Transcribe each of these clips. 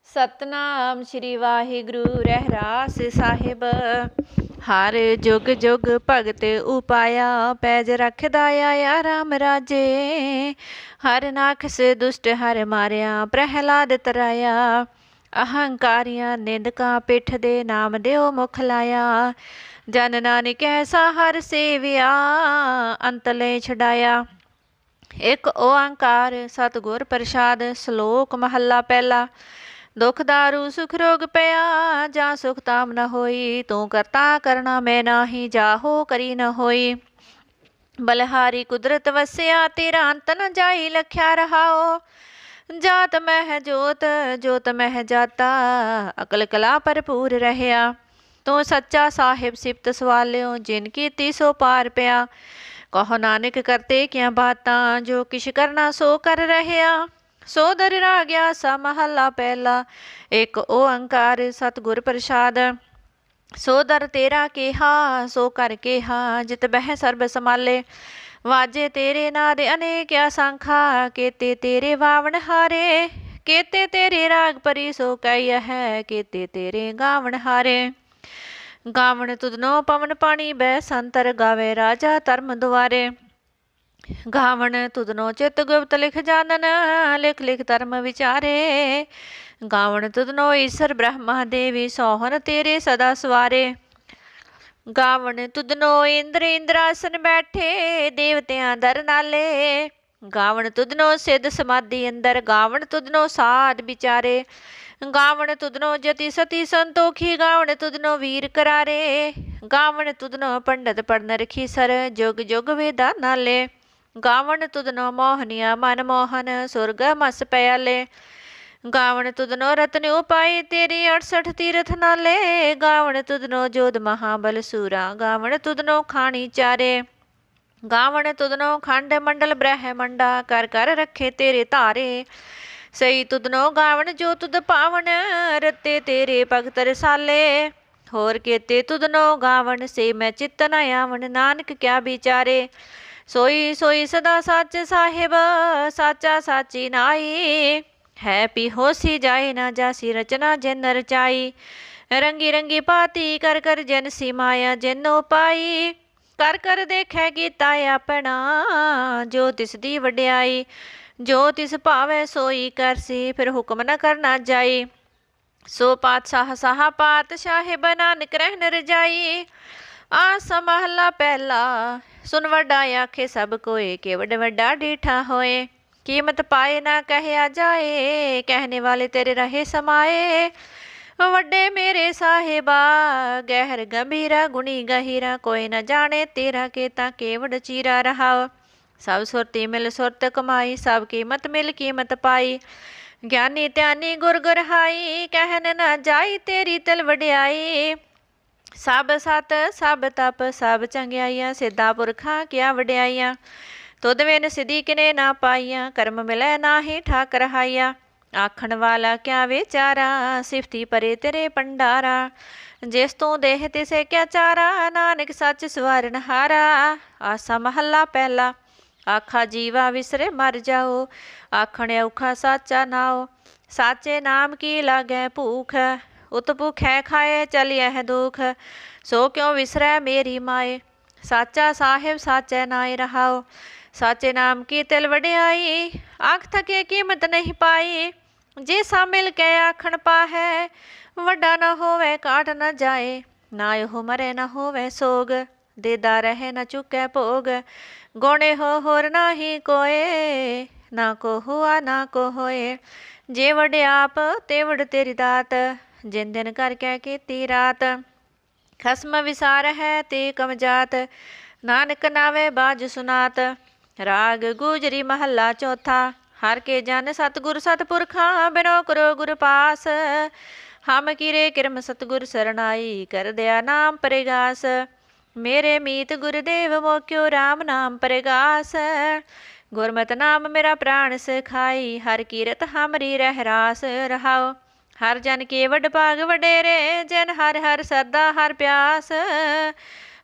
ਸਤਨਾਮ ਸ਼੍ਰੀ ਵਾਹਿਗੁਰੂ ਰਹਿਰਾਸ ਸਾਹਿਬ। ਹਰ ਜੁਗ ਜੁਗ ਭਗਤ ਉਪਾਇਆ, ਪੈਜ ਰੱਖਦਾ ਆਇਆ ਰਾਮ ਰਾਜੇ। ਹਰ ਨਾਖਸ ਦੁਸ਼ਟ ਹਰ ਮਾਰਿਆ, ਪ੍ਰਹਿਲਾਦ ਤਰਾਇਆ। ਅਹੰਕਾਰੀਆਂ ਨਿੰਦਕਾਂ ਪਿੱਠ ਦੇ ਨਾਮ ਦਿਓ ਮੁਖ ਲਾਇਆ। ਜਨ ਨਾਨਕ ਐਸਾ ਹਰ ਸੇਵਿਆ, ਅੰਤ ਲੈ ਛਡਾਇਆ। ਇੱਕ ਓੰਕਾਰ ਸਤਿਗੁਰ ਪ੍ਰਸਾਦ। ਸ਼ਲੋਕ ਮਹੱਲਾ ਪਹਿਲਾ। ਦੁਖ ਦਾਰੂ ਸੁਖ ਰੋਗ ਪਿਆ, ਜਾਂ ਸੁਖ ਤਾਮ ਨ ਹੋਈ। ਤੂੰ ਕਰਤਾ ਕਰਨਾ ਮੈਂ ਨਾਹੀ, ਜਾਹੋ ਕਰੀ ਨ ਹੋਈ। ਬਲਹਾਰੀ ਕੁਦਰਤ ਵਸਿਆ, ਤੇਰਾ ਅੰਤ ਨ ਜਾਈ ਲਖਿਆ ਰਹਾਓ। ਜਾਤ ਮਹਿ ਜੋਤ, ਜੋਤ ਮਹਿ ਜਾਤਾ, ਅਕਲ ਕਲਾ ਭਰਪੂਰ ਰਹਿਆ। ਤੂੰ ਸੱਚਾ ਸਾਹਿਬ ਸਿਫਤ ਸਵਾਲਿਓ, ਜਿਨ ਕੀਤੀ ਸੋ ਪਾਰ ਪਿਆ। ਕਹੋ ਨਾਨਕ ਕਰਤੇ ਕਿਆ ਬਾਤਾਂ, ਜੋ ਕਿਛ ਕਰਨਾ ਸੋ ਕਰ ਰਹਿਆ। ਸੋ ਦਰ ਰਾਗਿਆ ਸਾ ਮਹੱਲਾ ਪਹਿਲਾ। ਇੱਕ ਓੰਕਾਰ ਸਤਿਗੁਰ ਪ੍ਰਸਾਦ। ਸੋ ਦਰ ਤੇਰਾ ਕਿਹਾ, ਸੋ ਕਰ ਕਿਹਾ, ਜਿਤ ਬਹਿ ਸਰਬ ਸਮਾਲੇ। ਵਾਜੇ ਤੇਰੇ ਨਾਦ ਅਨੇਕ ਅਸੰਖਾ, ਕੇਤੇ ਤੇਰੇ ਵਾਵਣ ਹਾਰੇ। ਕੇਤੇ ਤੇਰੇ ਰਾਗ ਪਰੀ ਸੋ ਕਈ ਹੈ, ਕੇਤੇ ਤੇਰੇ ਗਾਵਣ ਹਾਰੇ। ਗਾਵਣ ਤੁਧਨੋ ਪਵਨ ਪਾਣੀ ਬੈ ਸੰਤਰ, ਗਾਵੇ ਰਾਜਾ ਧਰਮ ਦੁਆਰੇ। ਗਾਵਣ ਤੁਧਨੋ ਚਿਤ ਗੁਪਤ ਲਿਖ ਜਾਨਨ, ਲਿਖ ਲਿਖ ਧਰਮ ਵਿਚਾਰੇ। ਗਾਵਣ ਤੁਧਨੋ ਈਸ਼ਰ ਬ੍ਰਹਮਾ ਦੇਵੀ, ਸੋਹਣ ਤੇਰੇ ਸਦਾ ਸਵਾਰੇ। ਗਾਵਣ ਤੁਧਨੋ ਇੰਦਰ ਇੰਦਰਾਸਨ ਬੈਠੇ, ਦੇਵਤਿਆਂ ਦਰ ਨਾਲੇ। ਗਾਵਣ ਤੁਧਨੋ ਸਿੱਧ ਸਮਾਧੀ ਅੰਦਰ, ਗਾਵਣ ਤੁਧਨੋ ਸਾਧ ਵਿਚਾਰੇ। ਗਾਵਣ ਤੁਧਨੋ ਜਤੀ ਸਤੀ ਸੰਤੋਖੀ, ਗਾਵਣ ਤੁਧਨੋ ਵੀਰ ਕਰਾਰੇ। ਗਾਵਣ ਤੁਧਨੋ ਪੰਡਤ ਪੜਨ ਰਖੀਸਰ, ਜੁਗ ਜੁਗ ਵੇਦਾ ਨਾਲੇ। ਗਾਵਣ ਤੁਧਨੋ ਮੋਹਨੀਆ ਮਨ ਮੋਹਨ, ਸੁਰਗ ਮਸ ਪਿਆਲੇ। ਗਾਵਣ ਤੁਧਨੋ ਰਤਨ ਉਪਾਈ, ਤੇਰੀ 68 ਤੀਰਥ ਨਾਲੇ। ਗਾਵਣ ਤੁਧਨੋ ਜੋਧ ਮਹਾਬਲ ਸੂਰਾ, ਗਾਵਣ ਤੁਧਨੋ ਖਾਣੀ ਚਾਰੇ। ਗਾਵਣ ਤੁਧਨੋ ਖੰਡ ਮੰਡਲ ਬ੍ਰਹਮੰਡਾ, ਕਰ ਕਰ ਰੱਖੇ ਤੇਰੇ ਧਾਰੇ। ਸਈ ਤੁਧਨੋ ਗਾਵਣ ਜੋ ਤੁਧ ਪਾਵਨ, ਰਤੇ ਤੇਰੇ ਭਗਤ ਰਸਾਲੇ। ਹੋਰ ਕੇਤੇ ਤੁਧਨੋ ਗਾਵਣ, ਸੇ ਮੈਂ ਚਿੱਤ ਨ ਆਵਣ, ਨਾਨਕ ਕਿਆ ਵਿਚਾਰੇ। ਸੋਈ ਸੋਈ ਸਦਾ ਸੱਚ ਸਾਹਿਬ, ਸਾਚਾ ਸਾਚੀ ਨਾਈ। ਹੈ ਪੀ ਹੋਸੀ ਜਾਏ ਨਾ ਜਾਸੀ, ਰਚਨਾ ਜਿਨ ਰਚਾਈ। ਰੰਗੀ ਰੰਗੀ ਭਾਤੀ ਕਰ ਕਰ ਜਨ ਸੀ ਮਾਇਆ, ਜਿਨੋ ਪਾਈ। ਕਰ ਕਰ ਦੇਖੈ ਕੀਤਾ ਆਪਣਾ, ਜੋ ਤਿਸ ਦੀ ਵਡਿਆਈ। ਜੋ ਤਿਸ ਭਾਵੈ ਸੋਈ ਕਰਸੀ, ਫਿਰ ਹੁਕਮ ਨ ਕਰਨਾ ਜਾਈ। ਸੋ ਪਾਤਸ਼ਾਹ ਸਾਹਾ ਪਾਤਸ਼ਾਹਿਬ, ਨਾਨਕ ਰਹਿਣ ਰਜਾਈ। ਆਸਾ ਮਹੱਲਾ ਪਹਿਲਾ। ਸੁਨ ਵੱਡਾ ਆਖੇ ਸਭ ਕੋਏ, ਕੇਵਡ ਵੱਡਾ ਡੀਠਾ ਹੋਏ। ਕੀਮਤ ਪਾਏ ਨਾ ਕਹਿਆ ਜਾਏ, ਕਹਿਣੇ ਵਾਲੇ ਤੇਰੇ ਰਹੇ ਸਮਾਏ। ਵੱਡੇ ਮੇਰੇ ਸਾਹਿਬਾ, ਗਹਿਰ ਗੰਭੀਰਾ ਗੁਣੀ ਗਹੀਰਾ। ਕੋਈ ਨ ਜਾਣੇ ਤੇਰਾ ਕੇਤਾ, ਕੇਵਡ ਚੀਰਾ ਰਹਾਓ। ਸਭ ਸੁਰਤੀ ਮਿਲ ਸੁਰਤ ਕਮਾਈ, ਸਭ ਕੀਮਤ ਮਿਲ ਕੀਮਤ ਪਾਈ। ਗਿਆਨੀ ਧਿਆਨੀ ਗੁਰ ਗੁਰਹਾਈ, ਕਹਿਨ ਨਾ ਜਾਈ ਤੇਰੀ ਤਿਲ ਵਡਿਆਈ। ਸਭ ਸਤ ਸਭ ਤਪ ਸਭ ਚੰਗਿਆਈਆਂ, ਸਿੱਧਾ ਪੁਰਖਾਂ ਕਿਆ ਵਡਿਆਈਆਂ। ਤੁਧ ਬਿਨ ਸਿਧੀ ਕਿਨੇ ਨਾ ਪਾਈਆਂ, ਕਰਮ ਮਿਲੈ ਨਾਹੀ ਠਾਕ ਰਹਾਈਆ। ਆਖਣ ਵਾਲਾ ਕਿਆ ਵਿਚਾਰਾ, ਸਿਫਤੀ ਪਰੇ ਤੇਰੇ ਭੰਡਾਰਾ। ਜਿਸ ਤੂੰ ਦੇਹ ਤਿਸੇ ਕਿਆ ਚਾਰਾ, ਨਾਨਕ ਸੱਚ ਸਵਾਰਨ ਹਾਰਾ। ਆਸਾ ਮਹੱਲਾ ਪਹਿਲਾ। ਆਖਾ ਜੀਵਾ ਵਿਸਰੇ ਮਰ ਜਾਓ, ਆਖਣ ਔਖਾ ਸਾਚਾ ਨਾਓ। ਸਾਚੇ ਨਾਮ ਕੀ ਲਾਗੈ ਭੂਖ, ਉਤ ਭੁਖੈ ਖਾਏ ਚਲਿਐ ਦੁਖ। ਸੋ ਕਿਉ ਵਿਸਰੈ ਮੇਰੀ ਮਾਏ, ਸਾਚਾ ਸਾਹਿਬ ਸਾਚੈ ਨਾਏ ਰਹਾਓ। ਸਾਚੇ ਨਾਮ ਕੀ ਤਿਲ ਵਡਿਆਈ, ਆਖ ਥਕੇ ਕੀਮਤ ਨਹੀਂ ਪਾਈ। ਜੇ ਸਾ ਮਿਲ ਕੇ ਆਖਣ ਪਾਹੈ, ਵੱਡਾ ਨ ਹੋਵੇ ਕਾਟ ਨ ਜਾਏ। ਨਾ ਉਹ ਮਰੇ ਨ ਹੋਵੇ ਸੋਗ, ਦੇਦਾ ਰਹੇ ਨ ਚੁੱਕੈ ਭੋਗ। ਗੋਣੇ ਹੋ ਹੋਰ ਨਾਹੀ ਕੋਏ, ਨਾ ਕੋ ਹੁਆ ਨਾ ਕੋ ਹੋਏ। ਜੇ ਵਡਿਆਪ ਤੇ ਵਡ ਤੇਰੀ ਦਾਤ, ਜਿਨ ਦਿਨ ਕਰਕੇ ਕੀਤੀ ਰਾਤ। ਖਸਮ ਵਿਸਾਰ ਹੈ ਤੇ ਕਮਜਾਤ, ਨਾਨਕ ਨਾਵੇ ਬਾਜ ਸੁਨਾਤ। ਰਾਗ ਗੁਜਰੀ ਮਹੱਲਾ ਚੌਥਾ। ਹਰ ਕੇ ਜਨ ਸਤਿਗੁਰ ਸਤਿਪੁਰਖਾਂ, ਬਿਨੋ ਕਰੋ ਗੁਰ ਪਾਸ। ਹਮ ਕੀਰੇ ਕਿਰਮ ਸਤਿਗੁਰ ਸਰਣਾਈ, ਕਰ ਦਿਆ ਨਾਮ ਪ੍ਰਗਾਸ। ਮੇਰੇ ਮੀਤ ਗੁਰਦੇਵ ਮੋਕਿਓ, ਰਾਮ ਨਾਮ ਪ੍ਰਗਾਸ। ਗੁਰਮਤਿ ਨਾਮ ਮੇਰਾ ਪ੍ਰਾਣ ਸਖਾਈ, ਹਰ ਕੀਰਤ ਹਮਰੀ ਰਹਿਰਾਸ ਰਹਾਓ। ਹਰ ਜਨ ਕੇ ਵਡ ਭਾਗ ਵਡੇਰੇ, ਜਿਨ ਹਰ ਹਰ ਸਰਦਾ ਹਰ ਪਿਆਸ।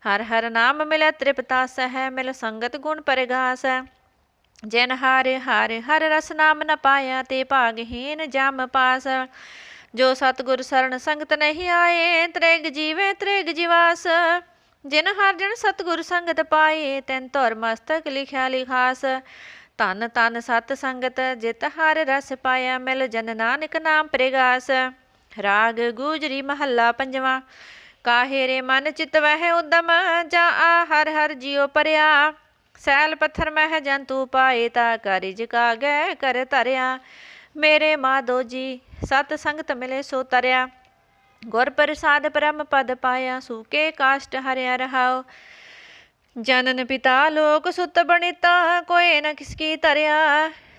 ਹਰ ਹਰ ਨਾਮ ਮਿਲੈ ਤ੍ਰਿਪਤਾਸ ਹੈ, ਮਿਲ ਸੰਗਤ ਗੁਣ ਪ੍ਰਗਾਸ। ਜਿਨ ਹਰ ਹਰ ਹਰ ਰਸ ਨਾਮ ਨ ਪਾਇਆ, ਤੇ ਭਾਗਹੀਨ ਜਮ ਪਾਸ। जो सतगुर शरण संगत नहीं आए, त्रेग जीवे त्रेग जीवास। जिन हर जन सतगुर संगत पाए, तैन तौर मस्तक लिखा लिखास। धन धन सत संगत जित हर रस पाया, मिल जन नानक नाम प्रगास। राग गुजरी महला पंजवा। काहे रे मन चित वह उदम, जा आ हर हर जियो परया। सैल पत्थर मह जंतु पाए, ता कारिज कागै कर धरया। मेरे माधो जी सत संगत मिले सो तरया, गुर प्रसाद परम पद पाया। सूके काष्ट हरिया रहाओ, जनन पिता लोक सुत बणिता, कोई न किसकी तरया।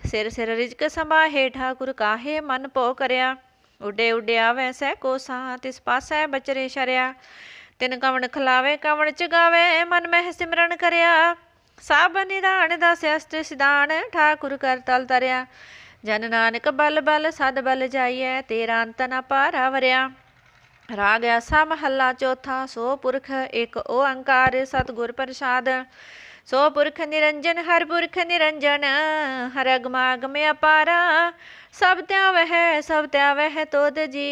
सिर सिर रिजक समाहे, ठाकुर काहे मन पो करया। उडे उडे आवे सै कोसा, तिस पासै बचरे शरिया। तिन कवण खिलावे कवण चगावे, मन मह सिमरन करया। सब निदान दस अस्त्र सिदान, ठाकुर कर तल तरया। जन नानक बल बल सद बल जाइए, तेरा अंत न पारा वरया। राग आसा महला चौथा। सो पुरख एक ओंकार, सतगुर प्रसाद। सो पुरख निरंजन हर पुरख निरंजन, हर अगमागम अपारा। सब त्या वह तोद जी,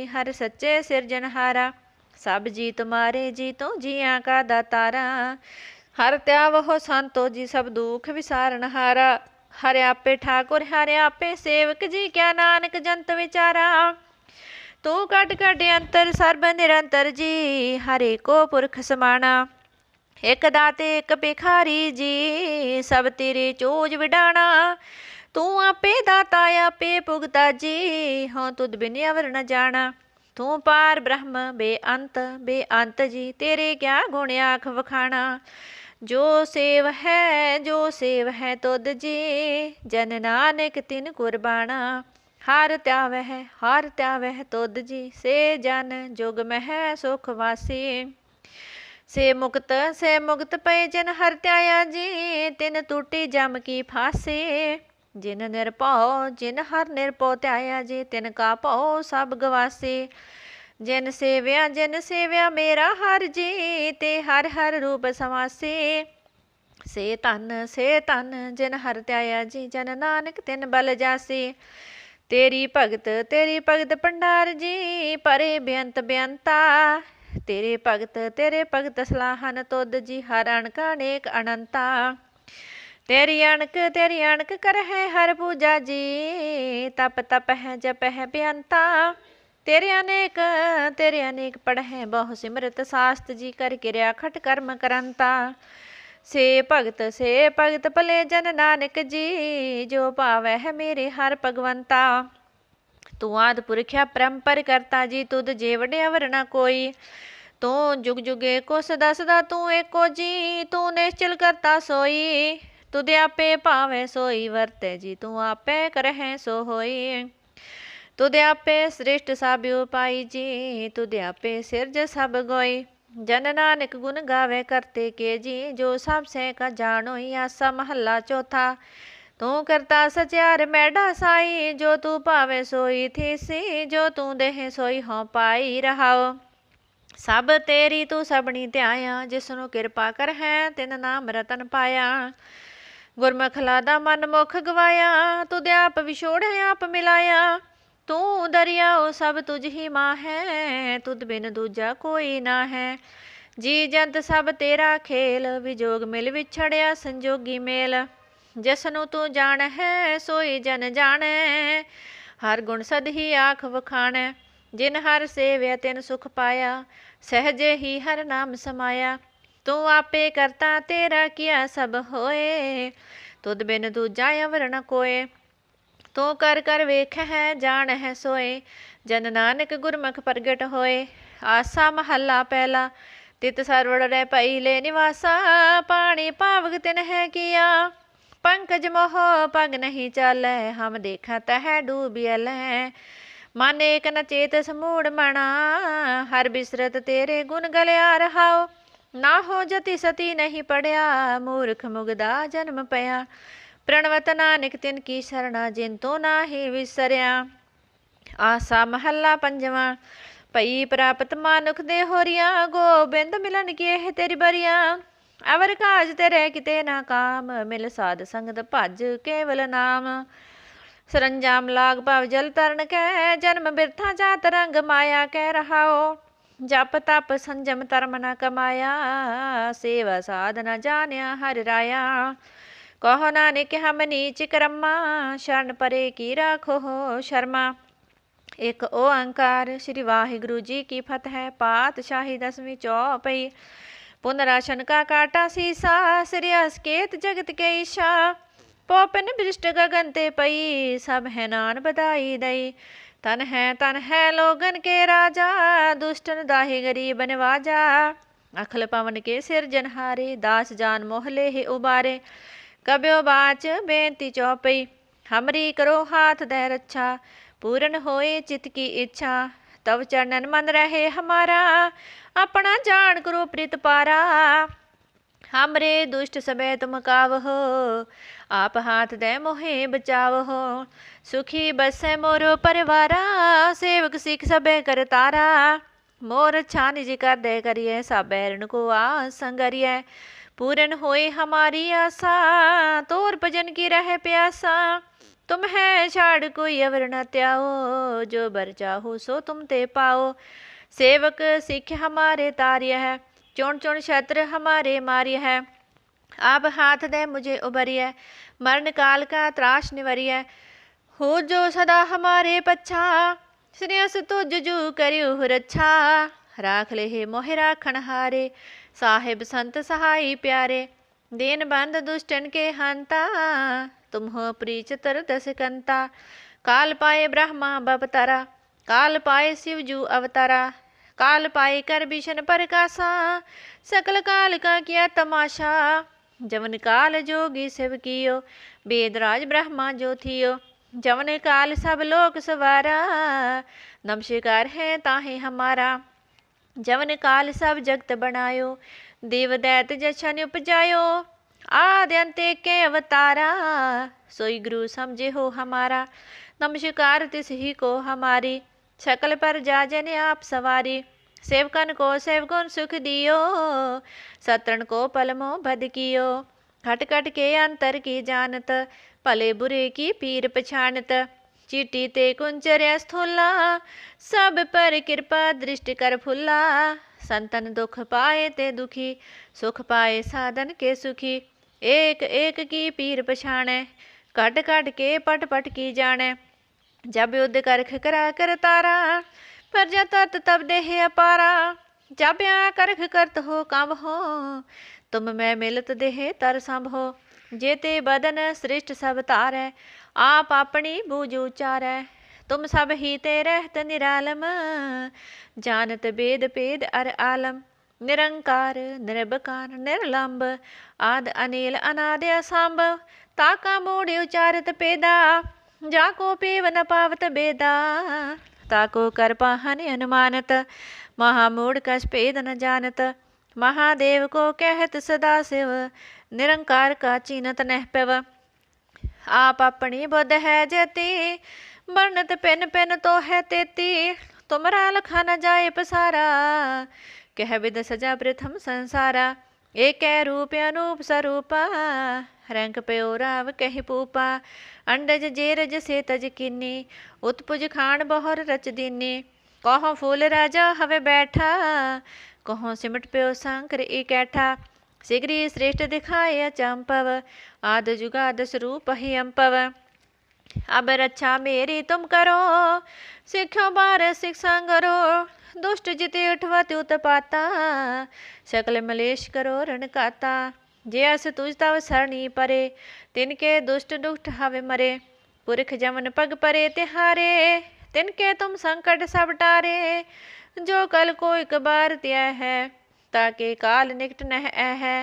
हर सच्चे सिरजनहारा। सब जी तुम्हारे जी तो जिया का दातारा, हर त्या वह संतो जी सब दुख विसारन हारा। हर आपे ठाकुर हर आपे सेवक जी, क्या नानक जंत विचारा। तू कट कट अंतर सर्ब निरंतर जी, हरे को पुरख समाना। एक दाते एक भिखारी जी, सब तेरे चोज विडाना। तू आपे दाता आपे भुगता जी, हों तुद बिन अवर न जाना। तू पार ब्रह्म बेअंत जी, तेरे क्या गुण आख वखाना। जो सेव है तुद जी, जन नानक तिन कुर्बाना। हार त्यावह तुद जी, से जन जुग मह सुख वासी। से मुक्त पे जिन हर त्याया जी, तिन टूटी जम की फांसी। जिन हर निरपौ त्याया जी, तिन का पौ सब गवासी। जिन सेव्या मेरा हर जी, ते हर हर रूप समासी। से तन जिन हर त्याया जी, जन नानक तिन बल जासी। तेरी भगत भंडार जी, परे बेअंता। तेरे भगत सलाहन तुद जी, हर अणक अनेक अनंता। तेरी अणक कर है हर पूजा जी, तप है जप है बेअंता। तेरे अनेक पढ़ है बहु सिमरत, शास्त्र जी कर किरया खट कर्म करंता। से भगत भले जन नानक जी, जो पावै है मेरे हर भगवंता। तू आद पुरख्या परंपर करता जी, तुद जेवड़े अवर न कोई। तू जुग जुग एको सदा तू एको जी, तू निश्चल करता सोई। तुद आपे पावै सोई वरते जी, तू आपे करहै सो होई। तुद आपे श्रेष्ठ सब उपाई जी, तुद आपे सिरज सब गोई। जन नानक गुण गावे करते के जी, जो सब से का जानोई। आसा महला चौथा। तू करता सचार मैडा साई, जो तू पावे सोई थीसी। जो तू देह सोई हों पाई रहाओ। सब तेरी तू सबनी ध्याया, जिसनु किरपा कर है तिन नाम रतन पाया। गुरमुख लादा मन मुख गवाया, तुद आप विछोड़े आप मिलाया। तू दरियाओ सब तुझ ही माँ है, तुद बिन दूजा कोई ना है। जी जंत सब तेरा खेल, विजोग मिल विछड़िया संजोगी मेल। जसनु तू जान है सोई जन जाने, हर गुण सद ही आख वखाणे। जिन हर सेव्या तिन सुख पाया, सहजे ही हर नाम समाया। तू आपे करता तेरा किया सब होए, तुद बिन दूजा अवर न कोय। तू कर कर वेख है जान है सोए, जन नानक गुरमुख प्रगट होए। आसा महला पहला। तित सरवड़ रे पईले निवासा, पानी पावक तिन है किया। पंकज मोह पग नहीं चालै, हम देखा तह डूबियल। मन एक न चेत समूढ़ मना, हर बिसरत तेरे गुण गलिया रहाओ। ना हो जति सती नहीं पढ़या, मूर्ख मुगदा जन्म पया। प्रणवत नानक तिन की शरणा, जिन तो नाही विसरया। आसा महला पंजवा। पई प्राप्त मानुख दे होरिया, गोबिंद मिलन किए है तेरी बरिया। अवर काज तेरे किते ना काम, मिल साध संगत भज केवल नाम। सरंजाम लाग भाव जल तरन कह, जन्म बिरथा जात रंग माया कह रहाओ। जप तप संजम धर्म न कमाया, सेवा साधना जान्या हर राया। कहो नानक हम नीच कर्मा, शरण परे की राखो शर्मा। एक ओंकार। श्री वाहिगुरु जी की फतह। पातशाही 10वीं चौपई। पुनराशन का काटा सीसा, श्री असकेत जगत के ईशा। पोपन भ्रिष्ट गगन ते पई, सब है नान बधाई दई। तन है लोगन के राजा, दुष्टन दाही गरीब नवाजा। अखल पवन के सिरजनहारे, दास जान मोहले ही उबारे। कब्यो बाच बेनती चौपई, हमरी करो हाथ दे रक्षा। पूर्ण होए चित की इच्छा, तब चरणन मन रहे हमारा। अपना जान करो प्रीत पारा, हमरे दुष्ट सबे तुम कावहो। आप हाथ दे मोहे बचावहो। सुखी बसै मोरो परिवारा, सेवक सिख सबे कर तारा। मोर अच्छा निज कर दे करिए, सब बैरन को आस संगरिए। पूरन होए हमारी आशा, तोर भजन की रह प्यासा। तुम है छाड़ कोई अवर न त्याओ, जो बर चाहो सो तुम ते पाओ। सेवक सिख हमारे तार्य है, चुन चुन शत्रु हमारे मार्य है। आप हाथ दे मुझे उबरिय, मरण काल का त्रास निवरिय। हो जो सदा हमारे पच्छा, श्रेयस तुझ जू करियो रक्षा। राख ले हे मोहि राखण हारे, साहिब संत सहाई प्यारे। दीन बंद दुष्टन के हंता, तुम हो प्रीचतर दस कंता। काल पाए ब्रह्मा बपतारा, काल पाए शिवजू अवतारा। काल पाए कर भीषण प्रकाशा, सकल काल का किया तमाशा। जवन काल जोगी शिव कियो, वेदराज ब्रह्मा जो थियो। जवन काल सब लोक सवारा, नमस्कार है ताहे हमारा। जवन काल सब जगत बनायो, देव दैत जछन उपजायो। आदि अंत के अवतारा, सोई गुरु समझे हो हमारा। नमस्कार तिस ही को हमारी, सकल पर जा जन आप सवारी। सेवकन को सेवगुण सुख दियो, सतरण को पलमो बद कियो। खट खट के अंतर की जानत, भले बुरे की पीर पछानत। चीटी ते कुंचर्या स्थूला, सब पर कृपा दृष्टि कर फुल्ला। संतन दुख पाए ते दुखी, सुख पाए साधन के सुखी। एक एक की पीर पछाणे, कट कट के पट पट की जाने। जब युद्ध करख करा कर तारा, प्रजा तत तब देह अपारा। जब या करख करत हो कम हो, तुम मैं मिलत देह तर संभो। जेते बदन श्रेष्ठ सब तारै, आप अपनी बूझ उचारै। तुम सब ही ते रहत निरालम, जानत वेद पेद अर आलम। निरंकार निर्भकार निर्लंब, आद अनिल अनादि असंभ। ताका मूढ़ उचारत पेदा, जाको पेव न पावत बेदा। ताको कर पाहन अनुमानत, महामूढ़ कछ पेद न जानत। महादेव को कहत सदा शिव, निरंकार का चीनत नह पव। आप अपनी बुध है जती, वर्णत पिन पिन तो है तेती। तुमरा लखा न जाए पसारा, कह विद सजा प्रथम संसारा। एक रूप अनूप स्वरूपा, रंग प्यो राव कहि पूपा। अंडज जेरज से तज किन्नी, उत्पुज खान बहुर रच दीनी। कहो फूल राजा हवे बैठा, कहो सिमट प्यो शंकर इकैठा। शीघ्री श्रेष्ठ दिखाए चंपव, आद जुगाद स्वरूप ही अम्पव। अब रक्षा मेरी तुम करो, सिखो बार शिक्षा करो। दुष्ट जिते उठवत उत्पाता, सकल मलेश करो रण काता। जे अस तुझ तव सरणी परे, तिनके दुष्ट दुष्ट हवे मरे। पुरख जमन पग परे तिहारे, तिनके तुम संकट सब टारे। जो कल को एक बार त्या है, ताके काल निकट नह है।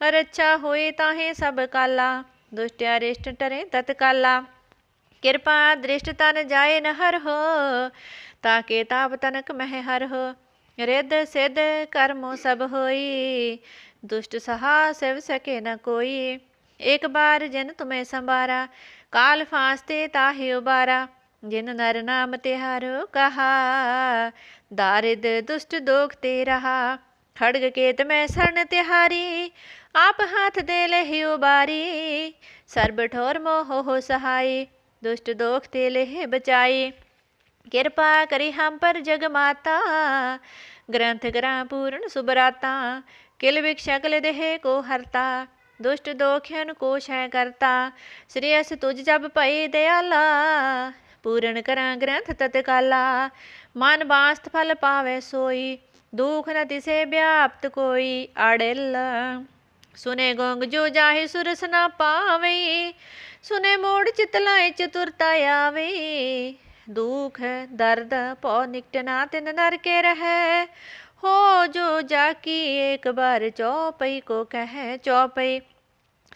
रक्षा होए ताहे सब काला, दुष्ट अरिष्ट टरे तत्काला। कृपा दृष्ट तन जाए न हर हो, ताके ताप तनक मह हर हो। रिद सिद्ध कर्मो सब होई, दुष्ट सहा शिव सके न कोई। एक बार जिन तुम्हें संबारा, काल फांसते ताहे उबारा। जिन नर नाम तिहारो कहा, दारिद दुष्ट दोखते रहा। खड़ग केत में शरण तिहारी, आप हाथ दे ले उबारी। सर्ब ठोर मोह हो सहाय, दुष्ट दोख ते लेह बचाई। किरपा करी हम पर जग माता, ग्रंथ ग्रह पूर्ण सुबराता। किल भिक्षा किल देह को हरता, दुष्ट दोखियन को क्षय करता। श्रेयस तुझ जब भई दयाला, पूर्ण करा ग्रंथ तत्काला। मन बास्त फल पावे सोई, दुख न तिसे व्याप्त कोई। आड़िल सुने गोंग जो जाहि सुरस न पावे, सुने मोड़ चितलाए चतुरता आवे। दुख दर्द पौ निकट ना तिन नर के रहे, हो जो जाकी एक बार चौपई को कहे। चौपई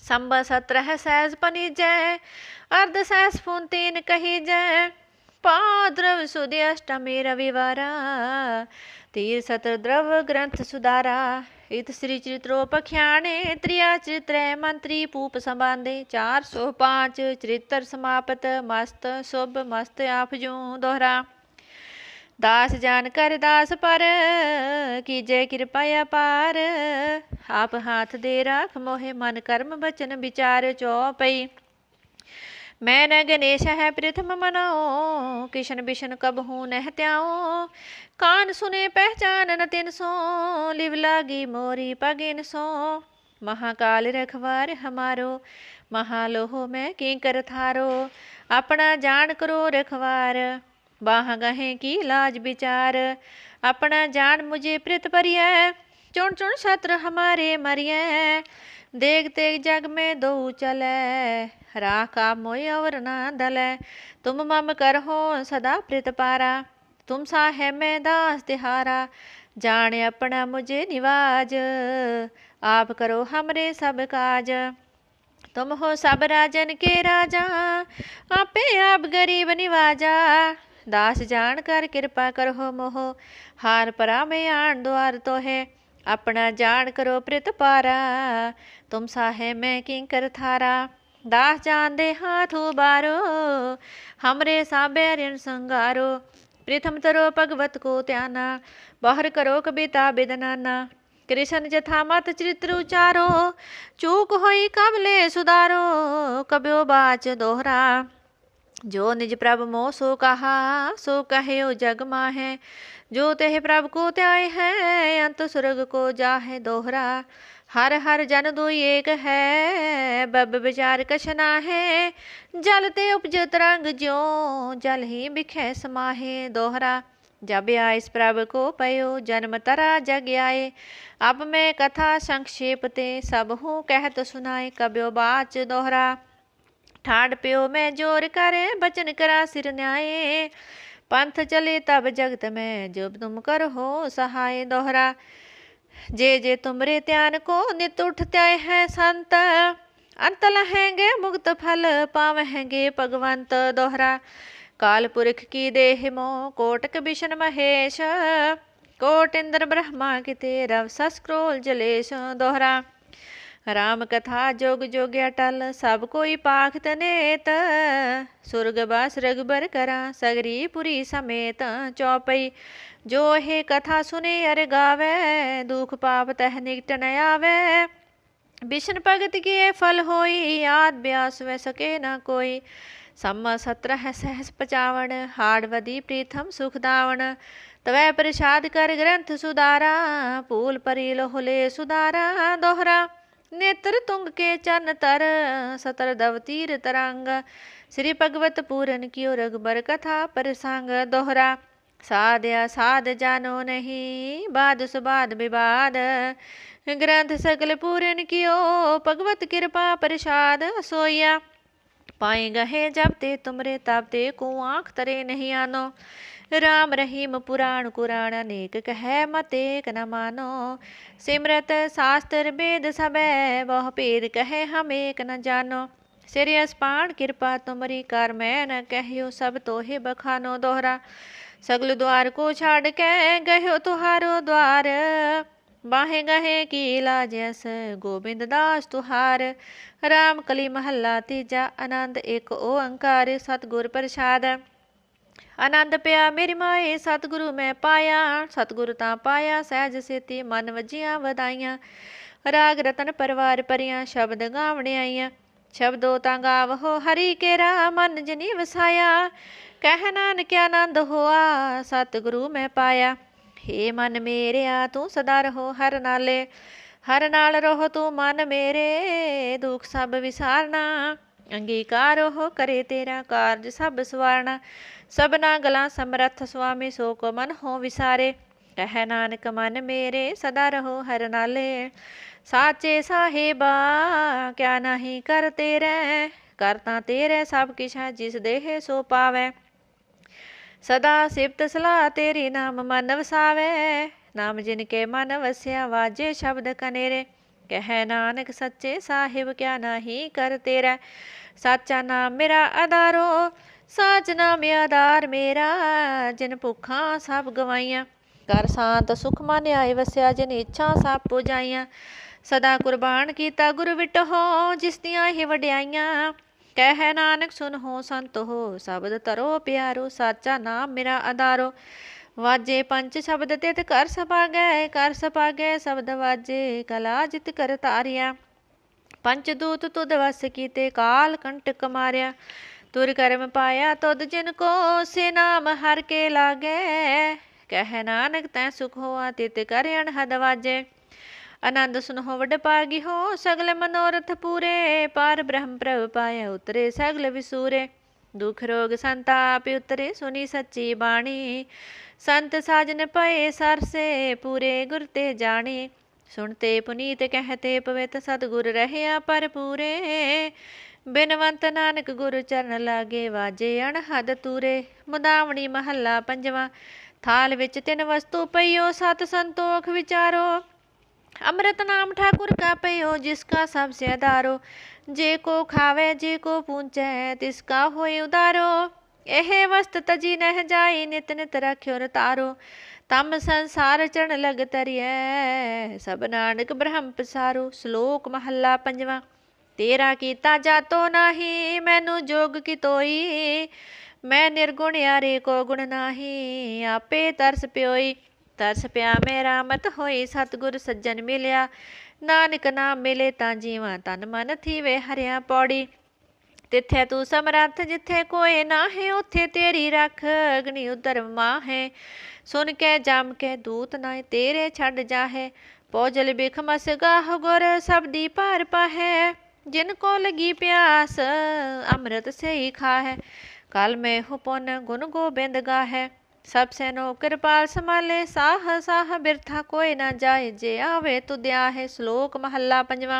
संबा सत्रह सहज पनी जय, अर्ध सहस फून तीन कही जय। पाद्रव सुदि अष्टमी रविवारा, तीर सत्र द्रव ग्रंथ सुधारा। इत श्री चरित्रोपख्याने, त्रिया चरित्र मंत्री पूप संबांधे। 405 चरित्र समाप्त, मस्त शुभ मस्त आपजू दोहरा। दास जान कर दास पर, कीजे कृपा अपार। आप हाथ दे राख मोहे, मन कर्म बचन विचार। चौपई मैं न गणेश है प्रथम मनाओ, किशन बिशन कबहू नह त्याओ। कान सुने पहचान न तिन सो, लिव लागी मोरी पगिन सो। महाकाल रखवार हमारो, महालोह में किंकर थारो। अपना जान करो रखवार, बाह गहे की लाज विचार। अपना जान मुझे प्रित परिय, चुन चुन छत्र हमारे मरिय। देख तेग जग में दो चले, राखा मोय और ना दले। तुम मम करहो सदा प्रित पारा, तुम साहे मैं दास तिहारा। जाने अपना मुझे निवाज, आप करो हमरे सब काज। तुम हो सब राजन के राजा, आपे आप गरीब निवाजा। दास जान कर कृपा करो मोह, हार परा में आन द्वार तो है। अपना जान करो प्रित पारा, तुम साहे मैं किंकर थारा। दास जान दे हाथ उबारो, हमरे साबे ऋण संगारो। प्रथम तरो भगवत को त्याना, बाहर करो कविता बिदनाना। कृष्ण जथा मत चरित्र उचारो, चूक होई कबले सुधारो। कब्यो बाच दोहरा, जो निज प्रभ मोह सो कहा, सो कहे ओ जग माहे। जो तेह प्रभ को त्याय है, अंत स्वर्ग को जाहे दोहरा। हर हर जन दुई एक है, बब विचार कछना है। जल ते उपज तरंग ज्यो, जल ही बिखे समाहे दोहरा। जब आइस प्रभ को पयो, जन्म तरा जग आए। अब मैं कथा संक्षेप ते, सब हूँ कहत सुनाए। कब्यो बाच दोहरा, ठाड़ प्यो मैं जोर करे, बचन करा सिर न्याय। पंथ चले तब जगत में, जो तुम कर हो सहाय दोहरा। जे जे तुमरे त्यान को, नित उठ त्याय है संत। अंत लहेंगे मुक्त फल, पावेंगे भगवंत दोहरा। काल पुरख की देह मोह, कोटक विष्ण महेश। कोट इंद्र ब्रह्मा की तेरव, सस क्रोल जलेश दोहरा। राम कथा जोग जोग अटल, सब कोई पाख तनेत। सुरग बास रघुबर करा, सगरी पुरी समेत। चौपई जो हे कथा सुने अर गावे, दुख पाप तह निकट न आवे। विष्णु भगत किए फल होई, आद ब्यास व सके न कोई। सम्मा 17 सहस 55, हाड़वदी प्रीथम सुख दावन। तवै प्रसाद कर ग्रंथ सुधारा, पूल परी लोहले सुधारा दोहरा। नेत्र तुंग के चरण तर, सतर दव तीर तरंग। श्री भगवत पूरन कियो, रघुबर कथा प्रसंग दोहरा। साध्या साध जानो नहीं, बाद सुबाद विवाद। ग्रंथ सकल पूरन कियो, भगवत कृपा प्रसाद सोया। पाए गहे जब ते तुमरे, तब ते को आँख तरे नहीं आनो। राम रहीम पुराण कुरान, अनेक कहे मत एक न मानो। सिमरत शास्त्र वेद सबे, वह भेद कहे हम एक न जानो। सिर अस्पान कृपा तुमरी, कर मैं न कहियो, सब तोहे बखानो दोहरा। सगल द्वार को छाड़ के, गयो तुहारो द्वार। बाहे गहे की लाजस, गोविंद दास तुहार। राम कली महला तीजा, आनंद एक ओंकार। सतगुर प्रसाद आनंद पिया मेरी माए, सतगुरु मैं पाया। सतगुरु ता पाया सहज सेती, मन वजिया वधाइयां। राग रतन परवार परियां, शब्द गावने आईयां। शब्दों तां गावहो हरि केरा मन जिनी वसाया। कह नानक आनंद होआ सतगुरु मैं पाया। हे मन मेरेया तू सदा रहो हर नाले। हर नाल रहो तू मन मेरे दुख सब विसारना। अंगीकार हो करे तेरा कारज सब सवारना। सबना गला समरथ स्वामी सो को मन हो विसारे। कह नानक मन मेरे सदा रहो हर नाले। साचे साहेबा क्या नहीं कर तेरे। करता तेरे सब किछ है जिस देह सो पावे। सदा सिफत सलाह तेरी नाम मन वसावे। नाम जिनके मन वस्या वाजे शब्द कनेरे। कह नानक सच्चे साहिब क्या नहीं कर तेरा। साचा नाम मेरा आधारो साच नाम आधार मेरा। जिन भुखा सब गवाइया कर शांत सुख मन आए वस्या। जिन इच्छा सब पुजाइया सदा कुर्बान कीता गुरु विटहो जिस दियां ही वड्याइयां। कह नानक सुन हो संत हो शब्द तरो प्यारो। साचा नाम मेरा आधारो वाजे पंच शब्द तित कर सपागै शब्द वाजे कला जित कर तारिया। पंच दूत तुद वस कीते काल कंटक मारिया। तुर कर्म पाया तुद जिनको से नाम हर के लागे। कह नानक तै सुख होआ तित कर अनहद वाजे। आनंद सुनहो वड पागी हो सगल मनोरथ पूरे। पार ब्रह्म प्रभ पाया उतरे सगल विसूरे। दुख रोग संताप उतरे सुनी सच्ची बाणी। संत साजन पए सरसे पूरे गुर ते जाने। सुनते पुनीत कहते पवित सतगुर रहया पर पूरे। बिनवंत नानक गुरु चरण लागे वाजे अणहद तूरे। मुदावनी महला पंजवा। थाल विच तिन वस्तु पइयो सत संतोख विचारो। अमृत नाम ठाकुर का पयो जिसका सबसे आधारो। जे को खावे जे को पूंचे तिसका होए उदारो। एह वस्त तजी नह जाई नित नित रख्यो तारो। तम संसार चढ़ लग तरिए सब नानक ब्रह्म पसारो। श्लोक महला पंजवा। तेरा कीता जातो नाही मैनू जोग की तोई। मैं निर्गुण यारे को गुण नाही आपे तरस प्योई। तरस पिया मेरा मत होई सतगुर सज्जन मिलिया। नानक नाम मिले तां जीवा तन मन थीवे हरिया पौड़ी। तिथे तू समरथ जिथे कोई ना है उथे तेरी रख। अग्नि उधर मां है सुन के जम के दूत ना तेरे छड़ जाहे। पौजल बिख मस गाह गुर सबदी पार पाहे। जिनको लगी प्यास अमृत से ही खाहे। कल में हो पुन गुण गोबिंद गाहे। सबसे नो कृपाल संभाले साह साह बिरथा कोई ना जाए। जे आवे तुद्या है। श्लोक महला पंजवा।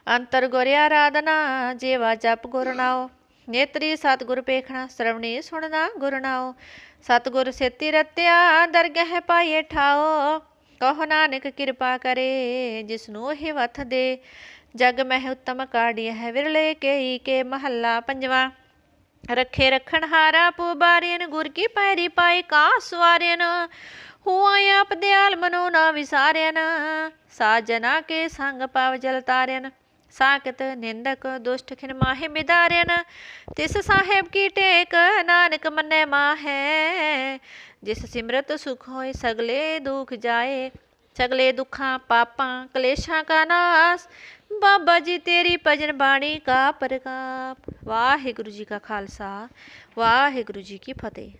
अंतर गुर आराधना जेवा जप गुर नाओ। नेत्री सतगुर पेखना श्रवणी सुनना गुर नाओ। सतगुर सेती रत्या दरगह पाइए ठाओ। कहो नानक कृपा करे जिसनु ही वथ दे। जग मह उत्तम काढ़िया है विरले के महला पंजवा। रखे रखन हारा पुबारियन गुर की पैरी पाए का सवारियन। हुआ आप दयाल मनो ना विसारियन। साजना के संग पाव जल तारियन। साकत निंदक दुष्ट खिन माहे मिदारियन। तिस साहेब की टेक नानक मन्ने माहे। जिस सिमरत सुख होए सगले दुख जाए। सगले दुखा पापा कलेशा का नाश। बाबा जी तेरी भजन बाणी का प्रकाप। वाहिगुरु जी का खालसा वाहिगुरु जी की फतेह।